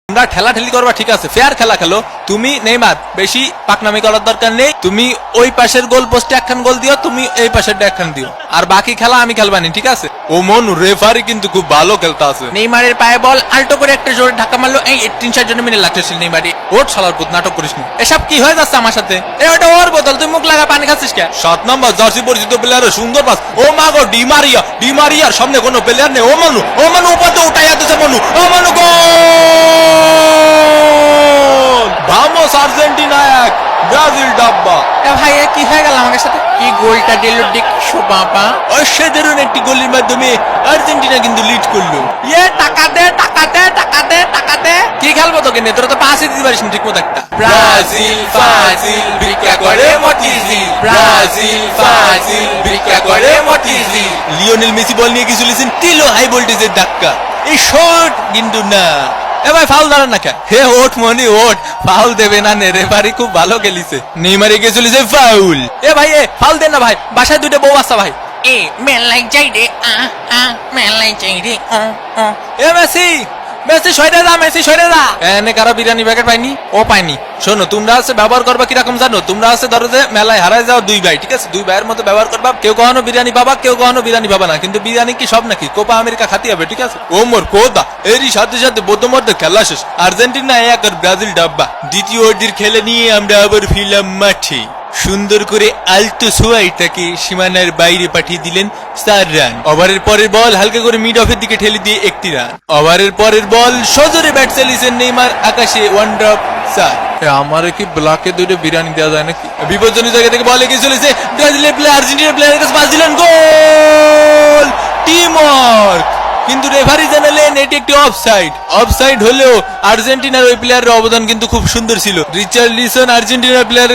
তোমরা ঠেলাঠেলি করবা ঠিক আছে, ফেয়ার খেলা খেলো। তুমি নেইমার বেশি পাকনামি করার দরকার নেই। তুমি ওই পাশের গোল পোস্টে একখান গোল দিও, তুমি এই পাশের একখান দিও, আর বাকি খেলা আমি খেলবানি, ঠিক আছে? ও মন রেফারি কিন্তু খুব ভালো খেলতে আছে। নেইমারের পায়ে বল আল্টো করে একটা জোরে ধাক্কা মারলো, এই 3-4 জন মিলে লাগতেছিল নেইমারে। ওর শালার পুত নাটক করিস না। এসব কি হয়ে যাচ্ছে আমার সাথে? ওটা ওর বোতল, তুই মুখ লাগা পানি খাচ্ছিস কে? 7 নম্বর জার্সি পরিচিত প্লেয়ারের সুন্দর পাস। ও মা গো, ডিমারিয়ার সামনে কোনো প্লেয়ার নেই। ও মানু উপাতে উঠাইয়া দিছে মানু। ও মানু গোল! ভামোস আর্জেন্টিনা 1, ব্রাজিল ডাব্বা। ভাই কি হয়ে গেল আমাদের সাথে? কি গোলটা দিল দেখছো বাবা? অসাধারণ একটি গোলের মাধ্যমে আর্জেন্টিনা কিন্তু লিড করলো। টাকা দে টাকা দে টাকা দে টাকা দে। কি খেলবো তোকে নিয়ে? তোরা তো পাসই দিতে পারিস না ঠিক মতো একটা। ব্রাজিল ফাজিল ভিক্ষা করে মতিঝিল, ব্রাজিল ফাজিল ভিক্ষা করে মতিঝিল। লিওনেল মেসি বল নিয়ে কিছু লিসেন, দিল হাই ভোল্টেজের ধাক্কা। এই শট কিন্তু না। এ ভাই ফাউল দাঁড়ান না কেন? হে ওঠ মনি ওঠ, ফাউল দেবে না নে, রেফারি খুব ভালো খেলিছে। নেইমারে গিয়ে চলেছে ফাউল। এ ভাই ফাউল দেন না ভাই, বাসায় দুটো বউ আসছে ভাই। মেলাই যাই রে মেলাই যাই রে। এ মেসি মেসি সরে যা, মেসি সরে যা। এনে কারো বিরিয়ানি প্যাকেট পাইনি? ও পাইনি। শোনো, তোমরা আছে ব্যবহার করবা কিরকম জানো? তোমরা আছে ধরো যে মেলায় হারায় যাও 2 ভাই, ঠিক আছে? 2 ভাইয়ের মতো ব্যবহার করবা। কেউ কখনো বিরিয়ানি পাবা, কেউ কখনো বিরিয়ানি পাবা না, কিন্তু বিরিয়ানি কি সব নাকি? কোপা আমেরিকা খাতি হবে, ঠিক আছে? ও মোর কোদা, এরই সাথে সাথে বোধমধ্যে খেলা শেষ। আর্জেন্টিনা 1 আর ব্রাজিল ডাব্বা। দ্বিতীয় অর্ধের খেলে নিয়ে আমরা আবার ফিরলাম মাঠে। সুন্দর করে আলতো সোয়াইটাকে সীমানার বাইরে পাঠিয়ে দিলেন 4 রান। ওভারের পরের বল হালকা করে মিড অফের দিকে ঠেলে দিয়ে 1টি রান। ওভারের পরের বল সজোরে ব্যাট চালিয়েছেন নেইমার, আকাশে 1 ড্রপ 4। আমারে কি ব্লকে 2টা বিরিয়ানি দেওয়া যায় নাকি? বিপজ্জনক জায়গা থেকে বল এগিয়ে চলেছে ব্রাজিলের প্লেয়ার, আর্জেন্টিনার প্লেয়ারের কাছে পাস দিলেন, গোল! Team work. কিন্তু রেফারি জানালেন এটি একটি অফসাইড। অফসাইড হলেও আর্জেন্টিনার ওই প্লেয়ারের অবদান কিন্তু খুব সুন্দর ছিল। রিচার্লিসন আর্জেন্টিনার প্লেয়ারের